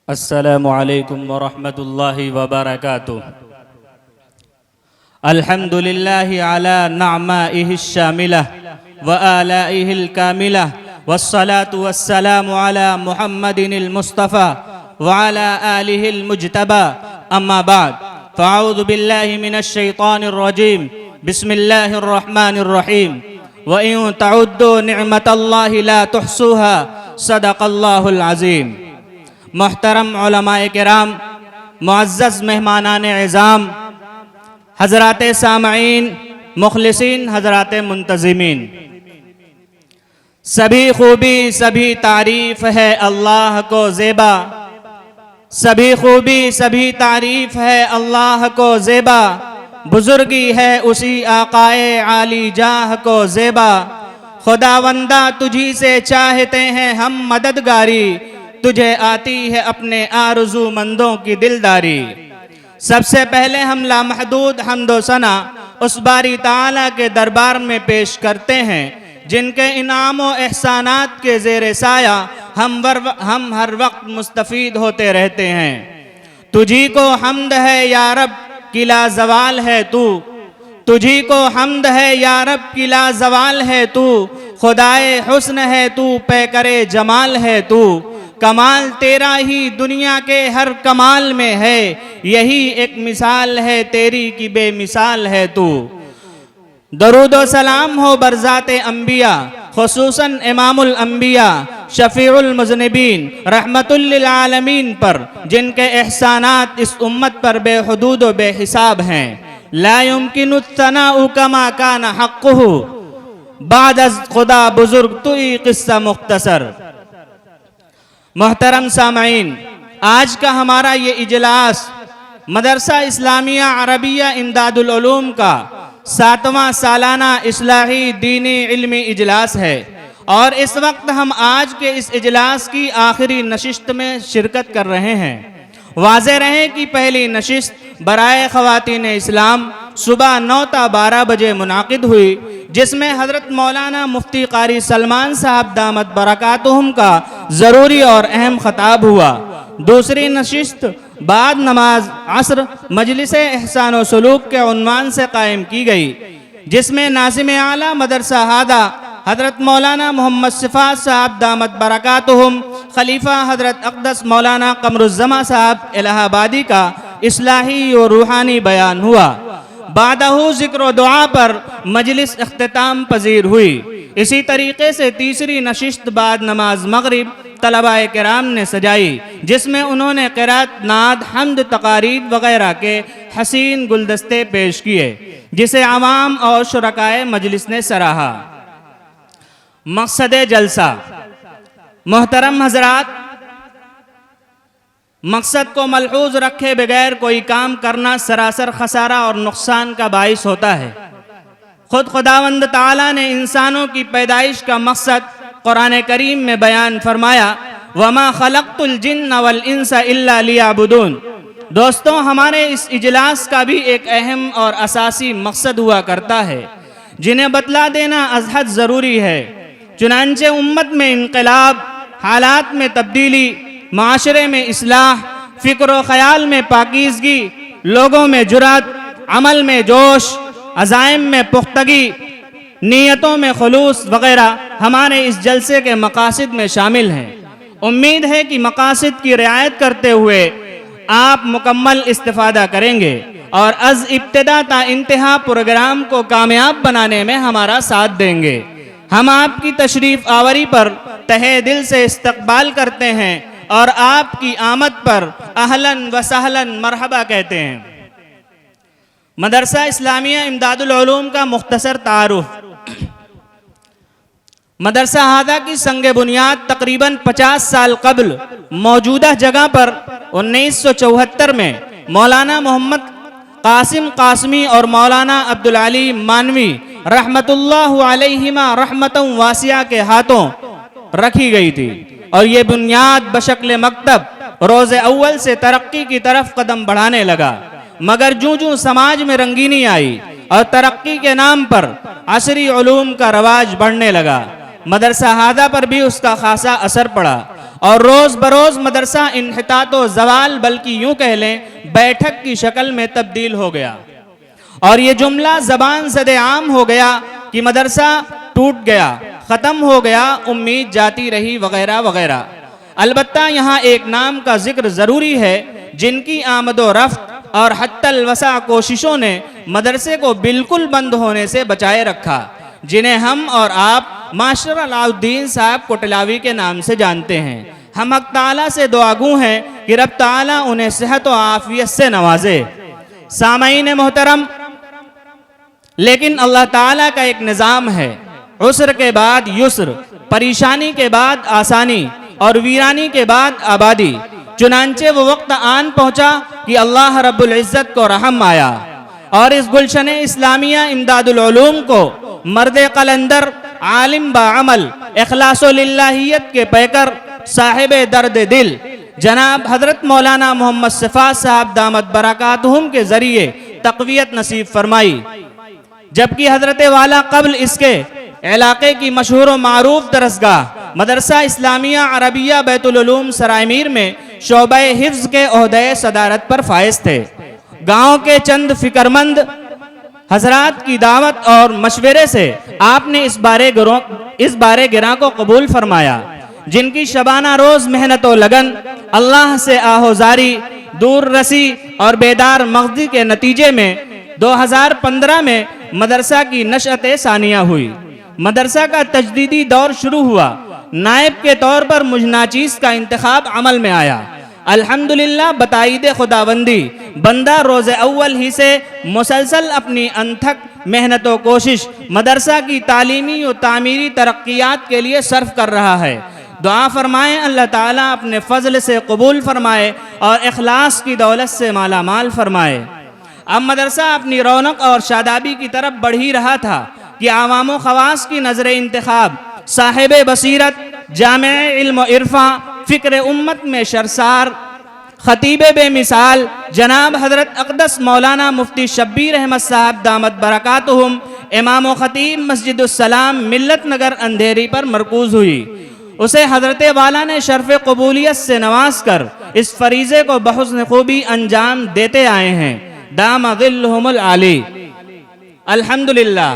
अस्सलामु अलैकुम वरहमतुल्लाहि वबरकातुह। अल्हम्दुलिल्लाहि अला नअमाइहि शामिलह व आलाइहिल कामिलह वस्सलातु वस्सलामु अला मुहम्मदिनिल मुस्तफ़ा व अला आलिहिल मुज्तबा। अम्मा बाद फ़अऊज़ु बिल्लाहि मिनश शैतानिर रजीम। बिस्मिल्लाहिर रहमानिर रहीम। व इन तउद्दू निअमतल्लाहि ला तुहसूहा। सदक़ल्लाहुल अज़ीम। मोहतरम उलमाए किराम, मुअज़्ज़ज़ मेहमानान इज़ाम, हज़रात सामईन, मुखलिसीन, हज़रात मुंतज़िमीन, सभी खूबी सभी तारीफ़ है अल्लाह को ज़ेबा। सभी खूबी सभी तारीफ़ है अल्लाह को ज़ेबा। बुज़ुर्गी है उसी आक़ाए आली जाह को ज़ेबा। खुदावंदा तुझी से चाहते हैं हम मददगारी, तुझे आती है अपने आरज़ूमंदों की दिलदारी। सबसे पहले हम लामहदूद हम्दो सना उस बारी ताला के दरबार में पेश करते हैं जिनके इनाम व एहसानात के ज़ेर साया हम हर वक्त मुस्तफ़ीद होते रहते हैं। तुझी को हम्द है या रब की लाज़वाल है तू। तुझी को हम्द है या रब की लाज़वाल है तू। खुदाए हुस्न है तू, पैकरे जमाल है तू। कमाल तेरा ही दुनिया के हर कमाल में है, यही एक मिसाल है तेरी की बेमिसाल है तू। दरूद व सलाम हो बरज़ाते अंबिया, खुसूसन इमामुल अंबिया, शफीउल मुज़निबीन, रहमतुल लिल आलमीन पर, जिनके एहसानात इस उम्मत पर बेहुदूद व बेहिसाब हैं। ला युमकिनु तनाउ कमा काना हक़्क़ुहु, बाद अज़ खुदा बुज़ुर्ग तुई क़िस्सा मुख्तसर। मोहतरम सामईन, आज का हमारा ये इजलास मदरसा इस्लामिया अरबिया इमदादुल उलूम का 7वां सालाना इस्लाही दीनी इल्मी इजलास है और इस वक्त हम आज के इस इजलास की आखिरी नशिस्त में शिरकत कर रहे हैं। वाज़े रहे कि पहली नशिस्त बराए ख़वातीन इस्लाम सुबह 9 ता 12 बजे मुनाकिद हुई, जिसमें हज़रत मौलाना मुफ्ती क़ारी सलमान साहब दामत बरकातुहुम का ज़रूरी और अहम ख़ताब हुआ। दूसरी नशिस्त बाद नमाज असर मजलिस एहसान व सलूक के उन्वान से कायम की गई, जिसमें नाज़िम आला मदरसा हादा हज़रत मौलाना मोहम्मद सिफ़ात साहब दामत बरकातुहुम, खलीफा हज़रत अक़दस मौलाना क़मरुज़्ज़मा साहब इलाहाबादी का इस्लाही और रूहानी बयान हुआ। बादहू ज़िक्र व दुआ पर मजलिस इख्तिताम पजीर हुई। इसी तरीके से तीसरी नशिस्त बाद नमाज मगरिब तलबाए किराम ने सजाई, जिसमें उन्होंने क़िरात, नाद, हम्द, तक़ारीद वग़ैरह के हसीन गुलदस्ते पेश किए, जिसे अवाम और शुरकाए मजलिस ने सराहा। मकसद जलसा, मोहतरम हज़रात, मकसद को मलहूज़ रखे बगैर कोई काम करना सरासर खसारा और नुकसान का बाइस होता है। खुद खुदावंद ताला ने इंसानों की पैदाइश का मकसद कुरान करीम में बयान फरमाया, वमा खलक़तुल जिन्न वल इंसा इल्ला लियअबुदून। दोस्तों, हमारे इस इजलास का भी एक अहम और असासी मकसद हुआ करता है, जिन्हें बतला देना अज़हद ज़रूरी है। चुनांचे उम्मत में इनक़लाब, हालात में तब्दीली, माशरे में इस्लाह, फ़िक्र व ख़याल में पाकीज़गी, लोगों में जुरात, अमल में जोश, अज़ाइम में पुख्तगी, नीयतों में खुलूस वग़ैरह हमारे इस जलसे के मकासद में शामिल हैं। उम्मीद है कि मकासद की रियायत करते हुए आप मुकम्मल इस्तिफ़ादा करेंगे और अज़ इब्तिदा ता इंतहा प्रोग्राम को कामयाब बनाने में हमारा साथ देंगे। हम आपकी तशरीफ़ आवरी पर तहे दिल से इस्तक़बाल करते हैं और आपकी आमद पर अहलन व सहलन मरहबा कहते हैं। मदरसा इस्लामिया इमदादुल उलूम का मुख्तसर तारुफ़। मदरसा हादा की संग बुनियाद तकरीबन 50 साल कबल मौजूदा जगह पर 1974 में मौलाना मोहम्मद कासिम कासमी और मौलाना अब्दुल अली मानवी रहमतुल्लाह अलैहिमा रहमतन वासिया के हाथों रखी गई थी और ये बुनियाद बशक्ल मकतब रोज़े अव्वल से तरक्की की तरफ कदम बढ़ाने लगा। मगर जूं जूं समाज में रंगीनी आई और तरक्की के नाम पर असरी उलूम का रवाज बढ़ने लगा, मदरसा हादा पर भी उसका खासा असर पड़ा और रोज़ बरोज़ मदरसा इन्हितात व ज़वाल बल्कि यूँ कह लें बैठक की शक्ल में तब्दील हो गया। और ये जुमला ज़बान ज़द आम हो गया कि मदरसा टूट गया, ख़त्म हो गया, उम्मीद जाती रही वग़ैरह वग़ैरह। अलबत्ता यहाँ एक नाम का जिक्र ज़रूरी है जिनकी आमदो रफ्त और हत्तल वसा कोशिशों ने मदरसे को बिल्कुल बंद होने से बचाए रखा, जिन्हें हम और आप मास्टर अलाउद्दीन साहब कोटलावी के नाम से जानते हैं। हम हक़ ताला से दुआगू हैं कि रब ताला उन्हें सेहत व आफियत से नवाजे। सामईन मोहतरम, लेकिन अल्लाह ताला का एक निज़ाम है, उसर के बाद युस्र, परेशानी के बाद आसानी और वीरानी के बाद आबादी। चुनांचे वो वक्त आन पहुंचा कि अल्लाह रब्बुल इज़्ज़त को रहम आया और इस गुलशन इस्लामिया इमदादुल उलूम को मर्द कलंदर, आलिम बाअमल, इखलासो लिल्लाहियत के पैकर, साहिब दर्द दिल जनाब हजरत मौलाना मोहम्मद सिफात साहब दामत बरकातुहुम के जरिए तक़वियत नसीब फरमाई। जबकि हजरत वाला कब्ल इसके इलाके की मशहूर व मारूफ दरसगाह मदरसा इस्लामिया अरबिया बैतुल उलूम सरायमीर में शोबा हिफ्ज़ के ओहदे सदारत पर फाइज थे। गांव के चंद फिक्रमंद हजरात की दावत और मशवरे से आपने इस बारे गिरा को कबूल फरमाया, जिनकी शबाना रोज मेहनत व लगन, अल्लाह से आहोजारी, दूर रसी और बेदार मगज़ी के नतीजे में 2015 में मदरसा की नशअत सानिया हुई। मदरसा का तजदीदी दौर शुरू हुआ। नायब के तौर पर मुझ नाचीज़ का इंतखाब अमल में आया। अल्हम्दुलिल्लाह बताईद खुदाबंदी बंदा रोज़े अव्वल ही से मुसलसल अपनी अनथक मेहनत व कोशिश मदरसा की तालीमी और तामीरी तरक्कियात के लिए सर्फ कर रहा है। दुआ फरमाएं अल्लाह ताला अपने फजल से कबूल फरमाए और इखलास की दौलत से माला माल फरमाए। अब मदरसा अपनी रौनक और शादाबी की तरफ बढ़ ही रहा था कि आवाम खवास की नजर इंतखाब साहिब बसीरत, जामे इल्म व इरफा, फ़िक्र उम्मत में शरसार, खतीब बेमिसाल जनाब हजरत अक़दस मौलाना मुफ्ती शब्बीर अहमद साहब दामत बरकातुहुम इमाम व खतीब मस्जिदुस्सलाम मिल्लत नगर अंधेरी पर मरकूज़ हुई। उसे हजरत वाला ने शर्फ कबूलियत से नवाज कर इस फरीज़े को बहुस्न खूबी अंजाम देते आए हैं। दाम ज़िल्लुहुमुल आली। अल्हम्दुलिल्लाह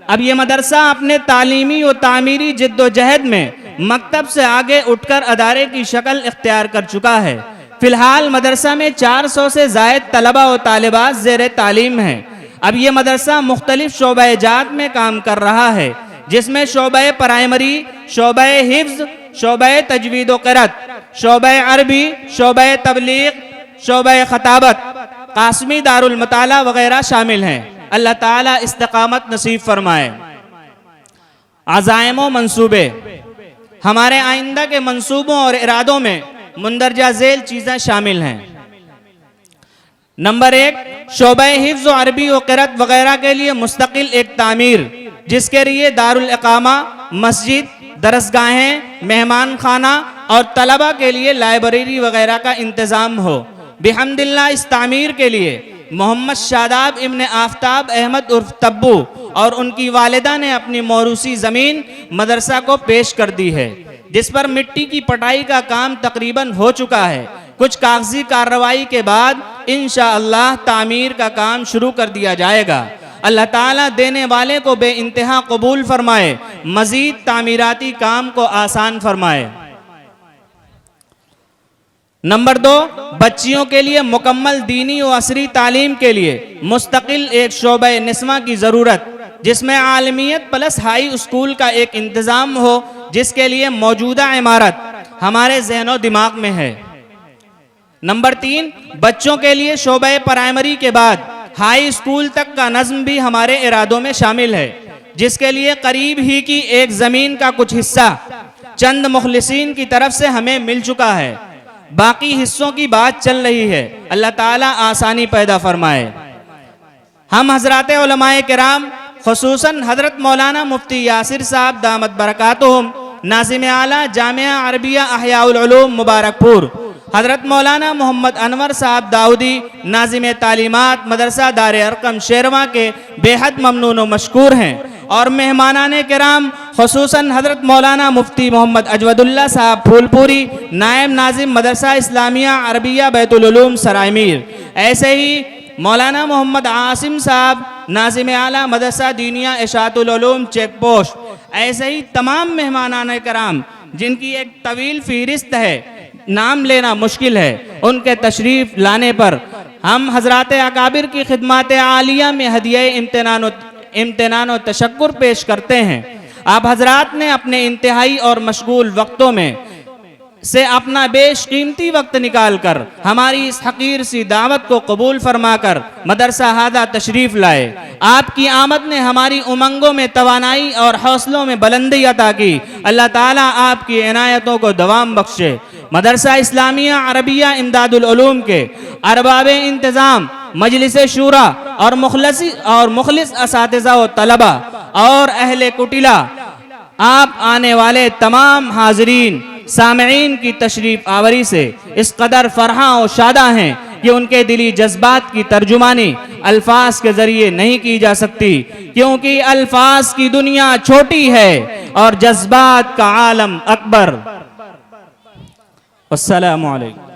अब ये मदरसा अपने तालीमी व तामीरी जिद्दोजहद में मकतब से आगे उठकर अदारे की शक्ल इख्तियार कर चुका है। फिलहाल मदरसा में 400 से ज़ायद तलबा व तालिबात ज़ेर तालीम हैं। अब ये मदरसा मुख्तलिफ शोबा जात में काम कर रहा है, जिसमें शोबा प्राइमरी, शोबा हिफ्ज़, शोबा तजवीद व क़िरात, शोबा अरबी, शोबा तबलीग, शोबा खताबत, कासमी दारुल मताला वगैरह शामिल हैं। अल्लाह ताला इस्तिकामत नसीब फरमाए। अज़ाइम व मंसूबे, हमारे आइंदा के मंसूबों और इरादों में मुंदरजा झेल चीज़ें शामिल हैं। नंबर 1, शोबा हिफ्ज़ व अरबी व क़िरात वगैरह के लिए मुस्तकिल एक तामीर, जिसके लिए दारुल इकामा, मस्जिद, दरसगाहें, मेहमान खाना और तलबा के लिए लाइब्रेरी वगैरह का इंतज़ाम हो। बिहम्दिल्लाह इस तामीर के लिए मोहम्मद शादाब इब्न आफ्ताब अहमद उर्फ तब्बू और उनकी वालिदा ने अपनी मौरूसी ज़मीन मदरसा को पेश कर दी है, जिस पर मिट्टी की पटाई का काम तकरीबन हो चुका है। कुछ कागजी कार्रवाई के बाद इंशाअल्लाह तामीर का काम शुरू कर दिया जाएगा। अल्लाह ताला देने वाले को बेइंतहा कबूल फरमाए, मज़ीद तामीराती काम को आसान फरमाए। नंबर 2, बच्चियों के लिए मुकम्मल दीनी व असरी तालीम के लिए मुस्तकिल एक शोबा निस्मा की ज़रूरत, जिसमें आलमियत प्लस हाई स्कूल का एक इंतज़ाम हो, जिसके लिए मौजूदा इमारत हमारे ज़हनो दिमाग में है। नंबर 3, बच्चों के लिए शोबा प्राइमरी के बाद हाई स्कूल तक का नज़्म भी हमारे इरादों में शामिल है, जिसके लिए करीब ही की एक ज़मीन का कुछ हिस्सा चंद मुखलिसीन की तरफ से हमें मिल चुका है। बाकी हिस्सों की बात चल रही है। अल्लाह ताला आसानी पैदा फरमाए। हम हजरात उलमाए किराम खुसूसन हजरत मौलाना मुफ्ती यासिर साहब दामत बरकातुहुम नाज़िम आला जामिया अरबिया अहयाउल उलूम मुबारकपुर, हजरत मौलाना मोहम्मद अनवर साहब दाऊदी नाज़िम तालीमात मदरसा दार अरकम शेरवा के बेहद ममनून व मशकूर हैं और मेहमानाने किराम खुसूसन हज़रत मौलाना मुफ्ती मोहम्मद अजवदुल्ला साहब फूलपुरी, नायब नाजिम मदरसा इस्लामिया अरबिया बैतुल उलूम सरायमीर, ऐसे ही मौलाना मोहम्मद आसिम साहब नाजिम आला मदरसा दीनिया इशातुल उलूम चेक पोस्ट, ऐसे ही तमाम मेहमानाने किराम जिनकी एक तवील फहरिस्त है, नाम लेना मुश्किल है, उनके तशरीफ़ लाने पर हम हज़रात अकाबिर की खिदमत आलिया में हदिया इम्तिनान व तशक्कुर पेश करते हैं। आप हज़रात ने अपने इंतहाई और मशगूल वक्तों में से अपना बेशकीमती वक्त निकाल कर हमारी इस हकीर सी दावत को कबूल फरमाकर मदरसा हादा तशरीफ़ लाए। आपकी आमद ने हमारी उमंगों में तवानाई और हौसलों में बुलंदी अता की। अल्लाह ताला आपकी इनायतों को दवाम बख्शे। मदरसा इस्लामिया अरबिया इमदादुल उलूम के अरबाब इंतज़ाम, मजलिस शूरा और मुखलिस असातिज़ा व तलबा और अहले कुटिला, आप आने वाले तमाम हाज़रीन सामईन की तशरीफ़ आवरी से इस कदर फ़रहा और शादा हैं कि उनके दिली जज्बात की तर्जुमानी अल्फाज के ज़रिए नहीं की जा सकती, क्योंकि अल्फाज की दुनिया छोटी है और जज्बात का आलम अकबर। अस्सलामु अलैकुम।